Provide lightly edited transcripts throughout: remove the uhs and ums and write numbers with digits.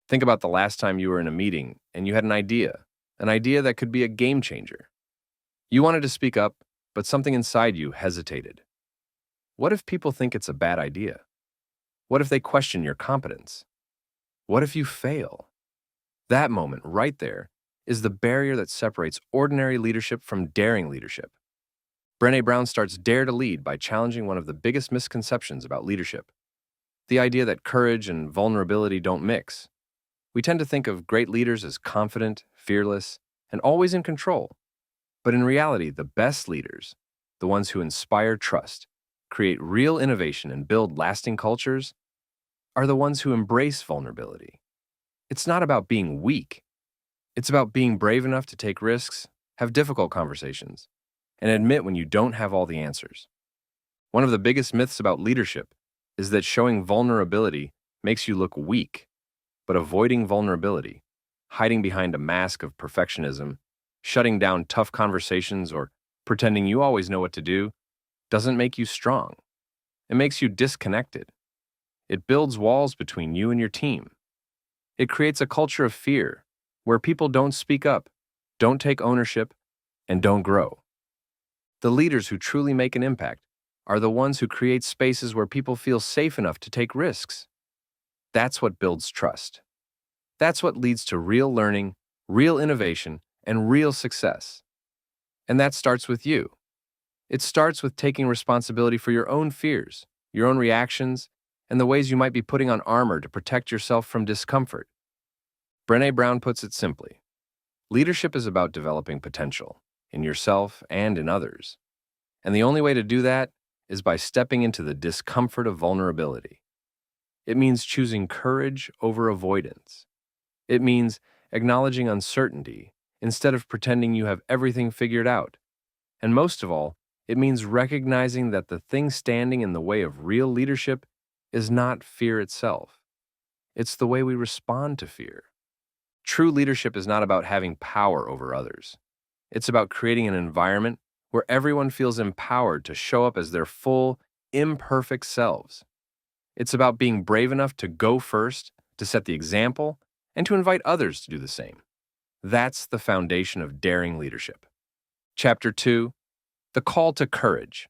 Think about the last time you were in a meeting and you had an idea that could be a game changer. You wanted to speak up, but something inside you hesitated. What if people think it's a bad idea? What if they question your competence? What if you fail? That moment right there is the barrier that separates ordinary leadership from daring leadership. Brené Brown starts Dare to Lead by challenging one of the biggest misconceptions about leadership, the idea that courage and vulnerability don't mix. We tend to think of great leaders as confident, fearless, and always in control. But in reality, the best leaders, the ones who inspire trust, create real innovation, and build lasting cultures, are the ones who embrace vulnerability. It's not about being weak. It's about being brave enough to take risks, have difficult conversations, and admit when you don't have all the answers. One of the biggest myths about leadership is that showing vulnerability makes you look weak, but avoiding vulnerability, hiding behind a mask of perfectionism, shutting down tough conversations, or pretending you always know what to do, doesn't make you strong. It makes you disconnected. It builds walls between you and your team. It creates a culture of fear where people don't speak up, don't take ownership, and don't grow. The leaders who truly make an impact are the ones who create spaces where people feel safe enough to take risks. That's what builds trust. That's what leads to real learning, real innovation, and real success. And that starts with you. It starts with taking responsibility for your own fears, your own reactions, and the ways you might be putting on armor to protect yourself from discomfort. Brené Brown puts it simply: leadership is about developing potential in yourself and in others. And the only way to do that is by stepping into the discomfort of vulnerability. It means choosing courage over avoidance. It means acknowledging uncertainty instead of pretending you have everything figured out. And most of all, it means recognizing that the thing standing in the way of real leadership is not fear itself. It's the way we respond to fear. True leadership is not about having power over others. It's about creating an environment where everyone feels empowered to show up as their full, imperfect selves. It's about being brave enough to go first, to set the example, and to invite others to do the same. That's the foundation of daring leadership. Chapter 2: The Call to Courage.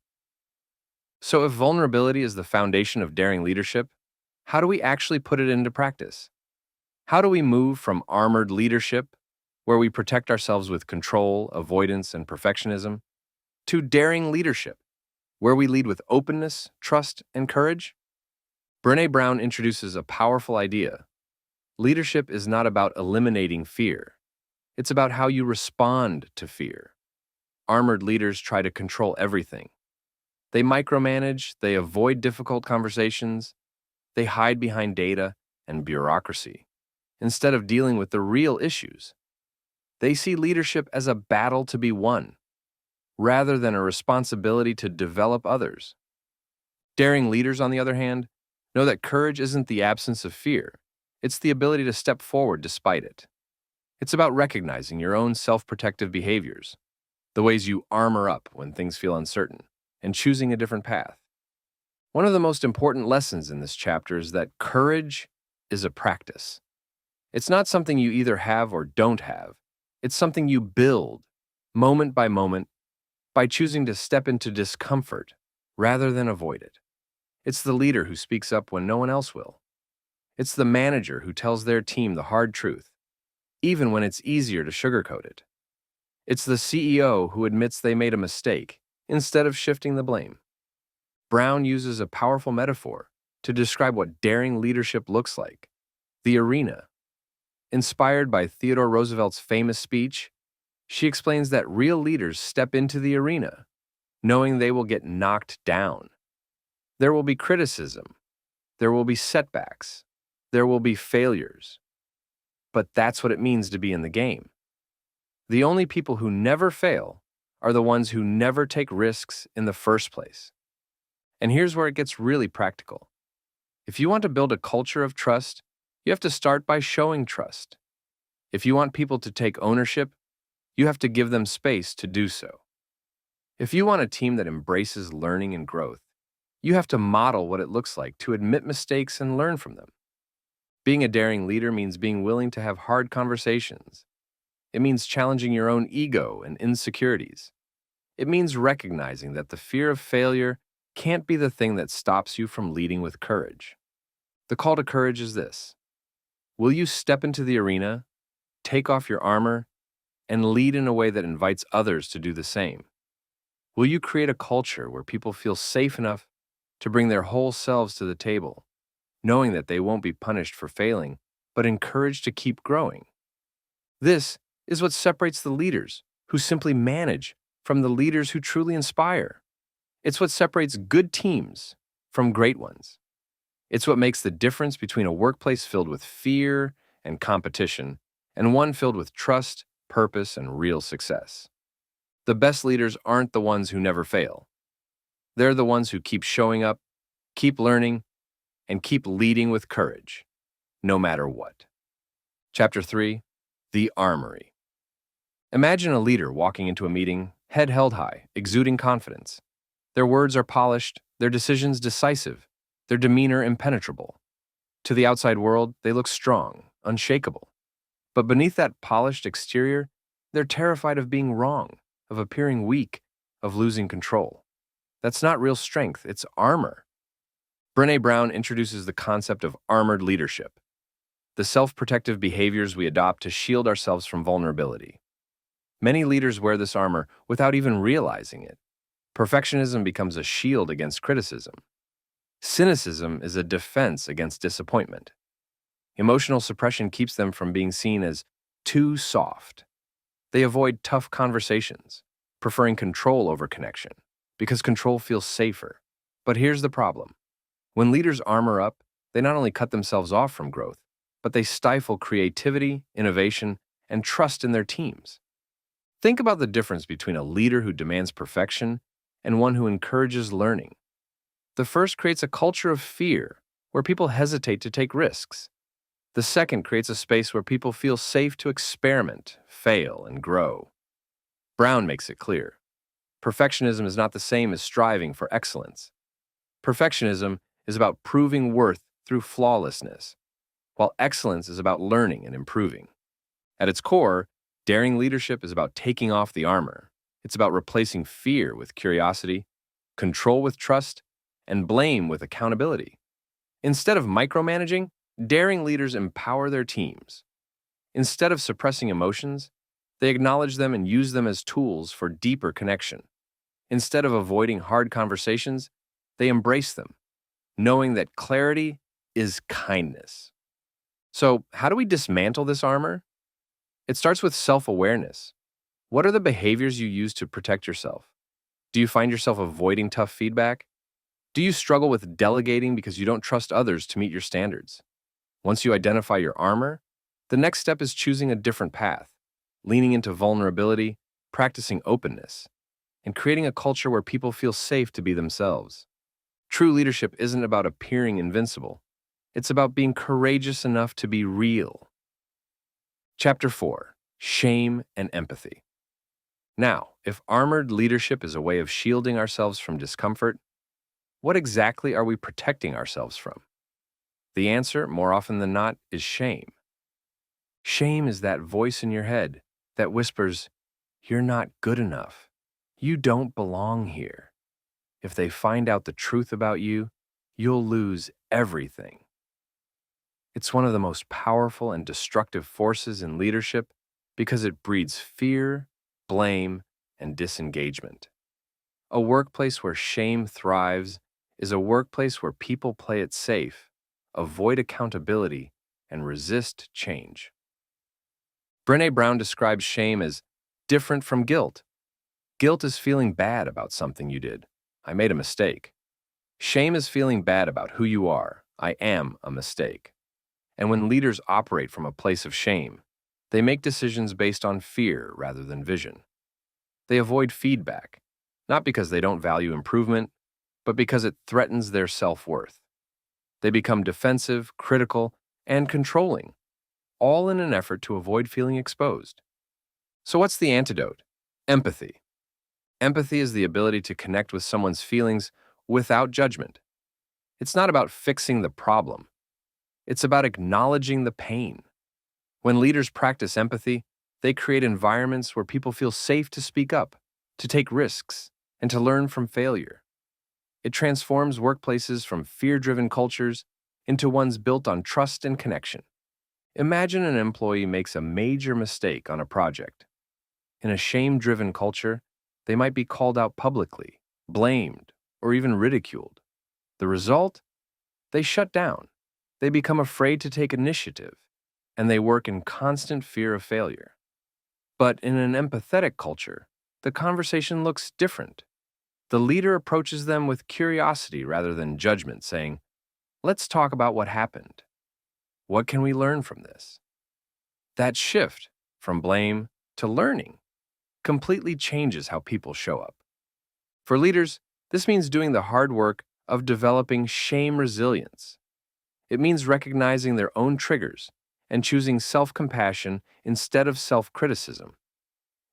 So if vulnerability is the foundation of daring leadership, how do we actually put it into practice? How do we move from armored leadership, where we protect ourselves with control, avoidance, and perfectionism, to daring leadership, where we lead with openness, trust, and courage? Brené Brown introduces a powerful idea. Leadership is not about eliminating fear. It's about how you respond to fear. Armored leaders try to control everything. They micromanage, they avoid difficult conversations, they hide behind data and bureaucracy, instead of dealing with the real issues. They see leadership as a battle to be won, rather than a responsibility to develop others. Daring leaders, on the other hand, know that courage isn't the absence of fear. It's the ability to step forward despite it. It's about recognizing your own self-protective behaviors, the ways you armor up when things feel uncertain, and choosing a different path. One of the most important lessons in this chapter is that courage is a practice. It's not something you either have or don't have. It's something you build, moment by moment, by choosing to step into discomfort rather than avoid it. It's the leader who speaks up when no one else will. It's the manager who tells their team the hard truth, even when it's easier to sugarcoat it. It's the CEO who admits they made a mistake instead of shifting the blame. Brown uses a powerful metaphor to describe what daring leadership looks like: the arena. Inspired by Theodore Roosevelt's famous speech, she explains that real leaders step into the arena, knowing they will get knocked down. There will be criticism. There will be setbacks. There will be failures. But that's what it means to be in the game. The only people who never fail are the ones who never take risks in the first place. And here's where it gets really practical. If you want to build a culture of trust, you have to start by showing trust. If you want people to take ownership, you have to give them space to do so. If you want a team that embraces learning and growth, you have to model what it looks like to admit mistakes and learn from them. Being a daring leader means being willing to have hard conversations. It means challenging your own ego and insecurities. It means recognizing that the fear of failure can't be the thing that stops you from leading with courage. The call to courage is this: will you step into the arena, take off your armor, and lead in a way that invites others to do the same? Will you create a culture where people feel safe enough to bring their whole selves to the table, knowing that they won't be punished for failing, but encouraged to keep growing? This is what separates the leaders who simply manage from the leaders who truly inspire. It's what separates good teams from great ones. It's what makes the difference between a workplace filled with fear and competition and one filled with trust, purpose, and real success. The best leaders aren't the ones who never fail. They're the ones who keep showing up, keep learning, and keep leading with courage, no matter what. Chapter 3: The Armory. Imagine a leader walking into a meeting, head held high, exuding confidence. Their words are polished, their decisions decisive, their demeanor impenetrable. To the outside world, they look strong, unshakable. But beneath that polished exterior, they're terrified of being wrong, of appearing weak, of losing control. That's not real strength, it's armor. Brené Brown introduces the concept of armored leadership, the self-protective behaviors we adopt to shield ourselves from vulnerability. Many leaders wear this armor without even realizing it. Perfectionism becomes a shield against criticism. Cynicism is a defense against disappointment. Emotional suppression keeps them from being seen as too soft. They avoid tough conversations, preferring control over connection, because control feels safer. But here's the problem. When leaders armor up, they not only cut themselves off from growth, but they stifle creativity, innovation, and trust in their teams. Think about the difference between a leader who demands perfection and one who encourages learning. The first creates a culture of fear, where people hesitate to take risks. The second creates a space where people feel safe to experiment, fail, and grow. Brown makes it clear. Perfectionism is not the same as striving for excellence. Perfectionism is about proving worth through flawlessness, while excellence is about learning and improving. At its core, daring leadership is about taking off the armor. It's about replacing fear with curiosity, control with trust, and blame with accountability. Instead of micromanaging, daring leaders empower their teams. Instead of suppressing emotions, they acknowledge them and use them as tools for deeper connection. Instead of avoiding hard conversations, they embrace them, knowing that clarity is kindness. So, how do we dismantle this armor? It starts with self-awareness. What are the behaviors you use to protect yourself? Do you find yourself avoiding tough feedback? Do you struggle with delegating because you don't trust others to meet your standards? Once you identify your armor, the next step is choosing a different path, leaning into vulnerability, practicing openness, and creating a culture where people feel safe to be themselves. True leadership isn't about appearing invincible. It's about being courageous enough to be real. Chapter 4: Shame and Empathy. Now, if armored leadership is a way of shielding ourselves from discomfort, what exactly are we protecting ourselves from? The answer, more often than not, is shame. Shame is that voice in your head that whispers, "You're not good enough. You don't belong here. If they find out the truth about you, you'll lose everything." It's one of the most powerful and destructive forces in leadership because it breeds fear, blame, and disengagement. A workplace where shame thrives is a workplace where people play it safe, avoid accountability, and resist change. Brené Brown describes shame as different from guilt. Guilt is feeling bad about something you did. I made a mistake. Shame is feeling bad about who you are. I am a mistake. And when leaders operate from a place of shame, they make decisions based on fear rather than vision. They avoid feedback, not because they don't value improvement, but because it threatens their self-worth. They become defensive, critical, and controlling, all in an effort to avoid feeling exposed. So what's the antidote? Empathy. Empathy is the ability to connect with someone's feelings without judgment. It's not about fixing the problem. It's about acknowledging the pain. When leaders practice empathy, they create environments where people feel safe to speak up, to take risks, and to learn from failure. It transforms workplaces from fear-driven cultures into ones built on trust and connection. Imagine an employee makes a major mistake on a project. In a shame-driven culture, they might be called out publicly, blamed, or even ridiculed. The result? They shut down. They become afraid to take initiative, and they work in constant fear of failure. But in an empathetic culture, the conversation looks different. The leader approaches them with curiosity rather than judgment, saying, "Let's talk about what happened. What can we learn from this?" That shift from blame to learning completely changes how people show up. For leaders, this means doing the hard work of developing shame resilience. It means recognizing their own triggers and choosing self-compassion instead of self-criticism.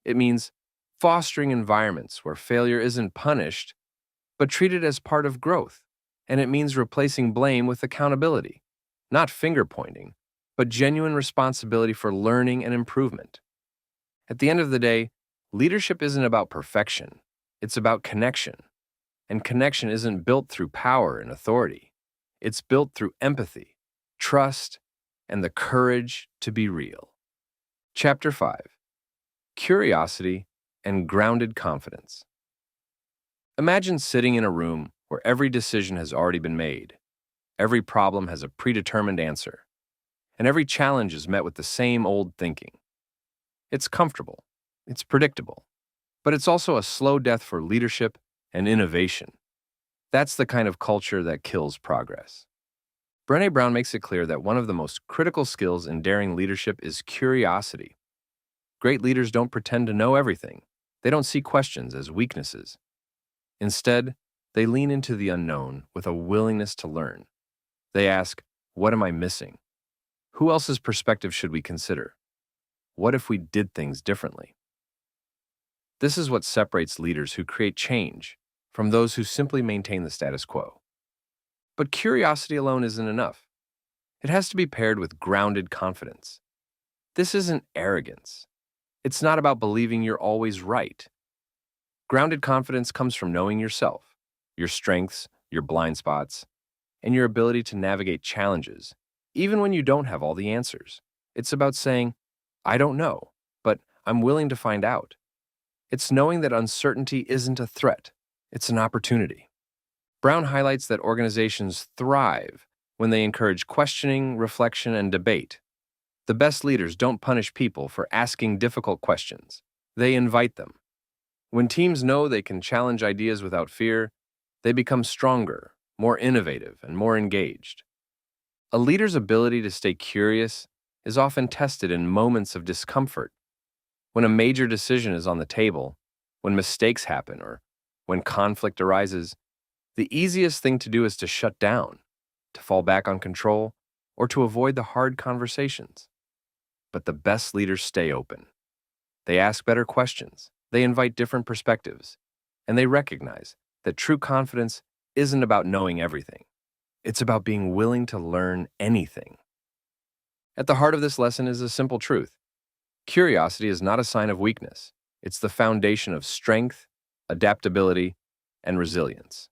It means fostering environments where failure isn't punished, but treated as part of growth. And it means replacing blame with accountability, not finger-pointing, but genuine responsibility for learning and improvement. At the end of the day, leadership isn't about perfection, it's about connection. And connection isn't built through power and authority. It's built through empathy, trust, and the courage to be real. Chapter 5. Curiosity and Grounded Confidence. Imagine sitting in a room where every decision has already been made, every problem has a predetermined answer, and every challenge is met with the same old thinking. It's comfortable, it's predictable, but it's also a slow death for leadership and innovation. That's the kind of culture that kills progress. Brené Brown makes it clear that one of the most critical skills in daring leadership is curiosity. Great leaders don't pretend to know everything. They don't see questions as weaknesses. Instead, they lean into the unknown with a willingness to learn. They ask, "What am I missing? Who else's perspective should we consider? What if we did things differently?" This is what separates leaders who create change from those who simply maintain the status quo. But curiosity alone isn't enough. It has to be paired with grounded confidence. This isn't arrogance. It's not about believing you're always right. Grounded confidence comes from knowing yourself, your strengths, your blind spots, and your ability to navigate challenges, even when you don't have all the answers. It's about saying, "I don't know, but I'm willing to find out." It's knowing that uncertainty isn't a threat, it's an opportunity. Brown highlights that organizations thrive when they encourage questioning, reflection, and debate. The best leaders don't punish people for asking difficult questions. They invite them. When teams know they can challenge ideas without fear, they become stronger, more innovative, and more engaged. A leader's ability to stay curious is often tested in moments of discomfort. When a major decision is on the table, when mistakes happen, or when conflict arises, the easiest thing to do is to shut down, to fall back on control, or to avoid the hard conversations. But the best leaders stay open. They ask better questions, they invite different perspectives, and they recognize that true confidence isn't about knowing everything. It's about being willing to learn anything. At the heart of this lesson is a simple truth. Curiosity is not a sign of weakness. It's the foundation of strength, adaptability, and resilience.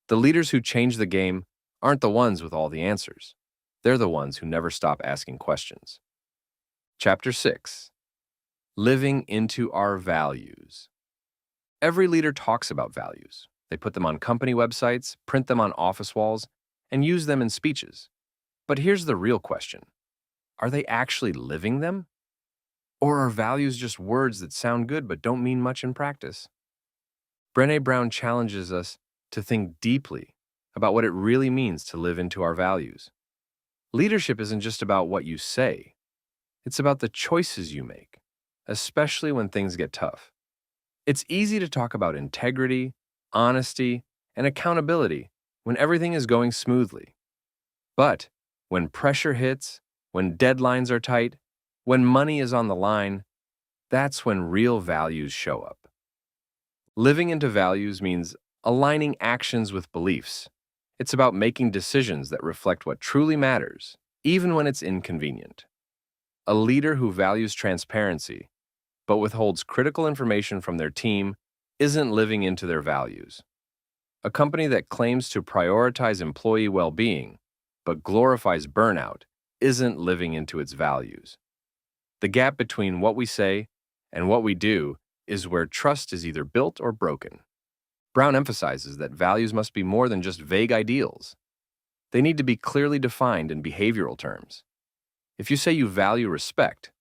The leaders who change the game aren't the ones with all the answers. They're the ones who never stop asking questions. Chapter 6. Living into our values. Every leader talks about values. They put them on company websites, print them on office walls, and use them in speeches. But here's the real question. Are they actually living them? Or are values just words that sound good but don't mean much in practice? Brené Brown challenges us to think deeply about what it really means to live into our values. Leadership isn't just about what you say. It's about the choices you make, especially when things get tough. It's easy to talk about integrity, honesty, and accountability when everything is going smoothly. But when pressure hits, when deadlines are tight, when money is on the line, that's when real values show up. Living into values means aligning actions with beliefs. It's about making decisions that reflect what truly matters even when it's inconvenient. A leader who values transparency but withholds critical information from their team isn't living into their values. A company that claims to prioritize employee well-being but glorifies burnout isn't living into its values. The gap between what we say and what we do is where trust is either built or broken. Brown emphasizes that values must be more than just vague ideals. They need to be clearly defined in behavioral terms. If you say you value respect,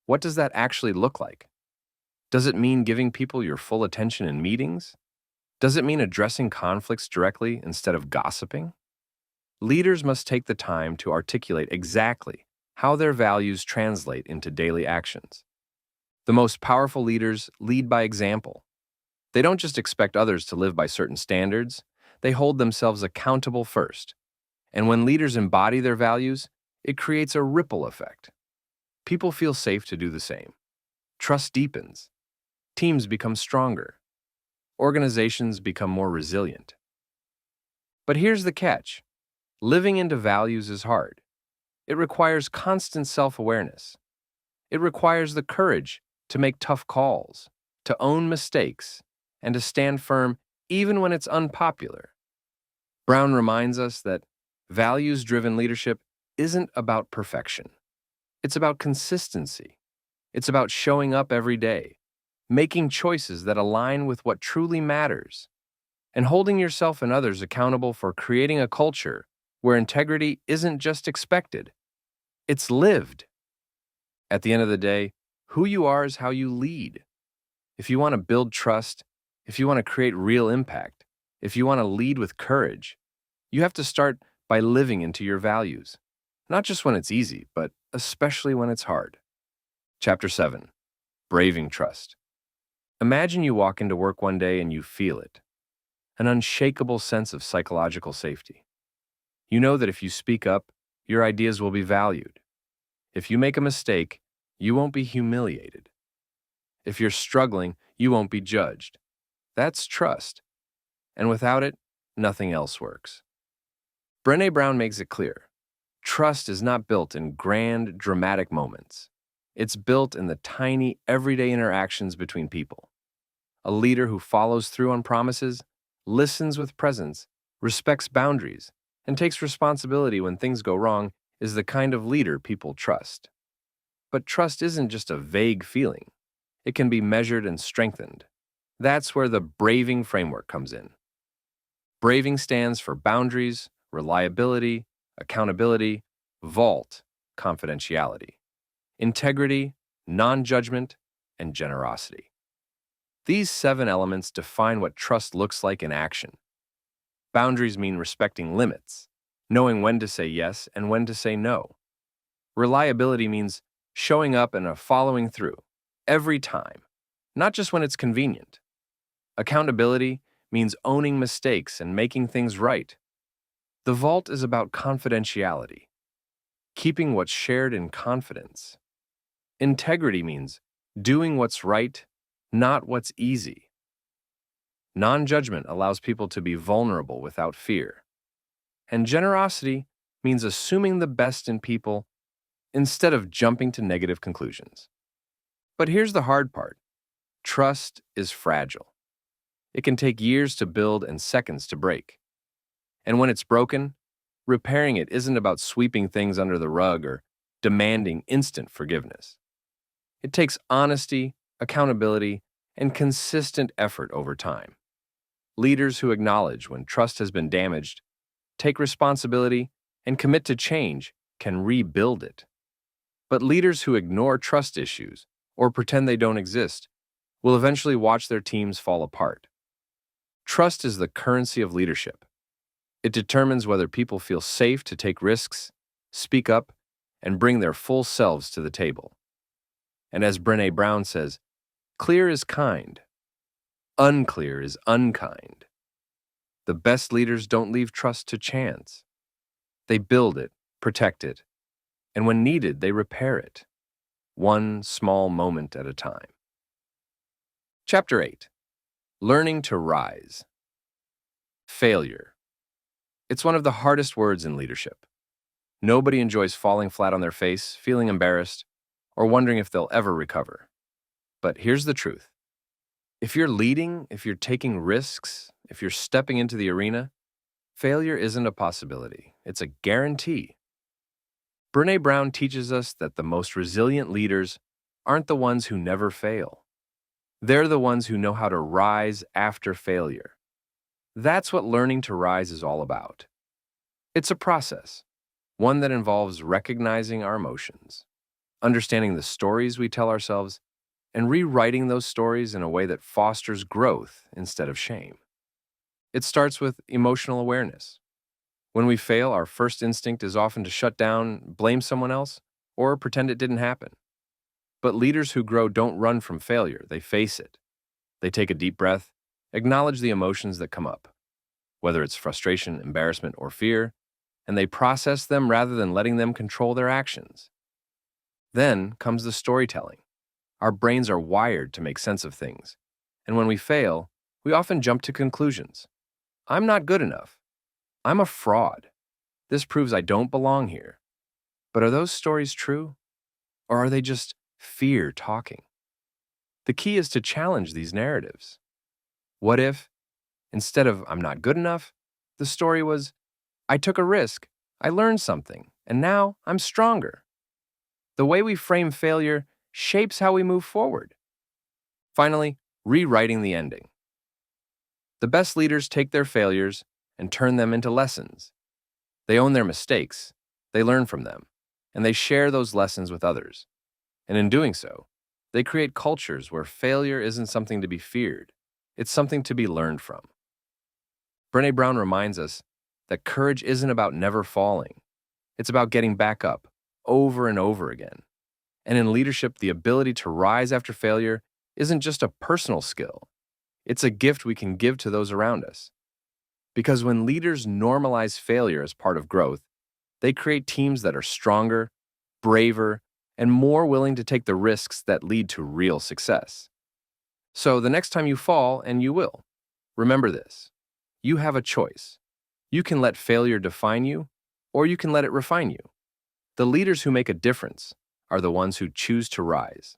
what does that actually look like? Does it mean giving people your full attention in meetings? Does it mean addressing conflicts directly instead of gossiping? Leaders must take the time to articulate exactly how their values translate into daily actions. The most powerful leaders lead by example. They don't just expect others to live by certain standards, they hold themselves accountable first. And when leaders embody their values, it creates a ripple effect. People feel safe to do the same. Trust deepens. Teams become stronger. Organizations become more resilient. But here's the catch. Living into values is hard. It requires constant self-awareness. It requires the courage to make tough calls, to own mistakes, and to stand firm even when it's unpopular. Brown reminds us that values-driven leadership isn't about perfection. It's about consistency. It's about showing up every day, making choices that align with what truly matters, and holding yourself and others accountable for creating a culture where integrity isn't just expected, it's lived. At the end of the day, who you are is how you lead. If you want to build trust, if you want to create real impact, if you want to lead with courage, you have to start by living into your values. Not just when it's easy, but especially when it's hard. Chapter 7. Braving Trust. Imagine you walk into work one day and you feel it. An unshakable sense of psychological safety. You know that if you speak up, your ideas will be valued. If you make a mistake, you won't be humiliated. If you're struggling, you won't be judged. That's trust. And without it, nothing else works. Brené Brown makes it clear. Trust is not built in grand, dramatic moments. It's built in the tiny, everyday interactions between people. A leader who follows through on promises, listens with presence, respects boundaries, and takes responsibility when things go wrong is the kind of leader people trust. But trust isn't just a vague feeling. It can be measured and strengthened. That's where the braving framework comes in. Braving stands for boundaries, reliability, accountability, vault, confidentiality, integrity, non-judgment, and generosity. These 7 elements define what trust looks like in action. Boundaries mean respecting limits, knowing when to say yes and when to say no. Reliability means showing up and following through, every time, not just when it's convenient. Accountability means owning mistakes and making things right. The vault is about confidentiality, keeping what's shared in confidence. Integrity means doing what's right, not what's easy. Non-judgment allows people to be vulnerable without fear. And generosity means assuming the best in people instead of jumping to negative conclusions. But here's the hard part. Trust is fragile. It can take years to build and seconds to break. And when it's broken, repairing it isn't about sweeping things under the rug or demanding instant forgiveness. It takes honesty, accountability, and consistent effort over time. Leaders who acknowledge when trust has been damaged, take responsibility, and commit to change can rebuild it. But leaders who ignore trust issues or pretend they don't exist will eventually watch their teams fall apart. Trust is the currency of leadership. It determines whether people feel safe to take risks, speak up, and bring their full selves to the table. And as Brené Brown says, clear is kind. Unclear is unkind. The best leaders don't leave trust to chance. They build it, protect it, and when needed, they repair it, one small moment at a time. Chapter 8. Learning to Rise. Failure. It's one of the hardest words in leadership. Nobody enjoys falling flat on their face, feeling embarrassed, or wondering if they'll ever recover. But here's the truth. If you're leading, if you're taking risks, if you're stepping into the arena, failure isn't a possibility. It's a guarantee. Brené Brown teaches us that the most resilient leaders aren't the ones who never fail. They're the ones who know how to rise after failure. That's what learning to rise is all about. It's a process, one that involves recognizing our emotions, understanding the stories we tell ourselves, and rewriting those stories in a way that fosters growth instead of shame. It starts with emotional awareness. When we fail, our first instinct is often to shut down, blame someone else, or pretend it didn't happen. But leaders who grow don't run from failure, they face it. They take a deep breath, acknowledge the emotions that come up, whether it's frustration, embarrassment, or fear, and they process them rather than letting them control their actions. Then comes the storytelling. Our brains are wired to make sense of things, and when we fail, we often jump to conclusions. I'm not good enough. I'm a fraud. This proves I don't belong here. But are those stories true? Or are they just fear talking? The key is to challenge these narratives. What if, instead of I'm not good enough, the story was I took a risk, I learned something, and now I'm stronger? The way we frame failure shapes how we move forward. Finally, rewriting the ending. The best leaders take their failures and turn them into lessons. They own their mistakes, they learn from them, and they share those lessons with others. And in doing so, they create cultures where failure isn't something to be feared, it's something to be learned from. Brené Brown reminds us that courage isn't about never falling. It's about getting back up over and over again. And in leadership, the ability to rise after failure isn't just a personal skill. It's a gift we can give to those around us. Because when leaders normalize failure as part of growth, they create teams that are stronger, braver, and more willing to take the risks that lead to real success. So the next time you fall, and you will, remember this. You have a choice. You can let failure define you, or you can let it refine you. The leaders who make a difference are the ones who choose to rise.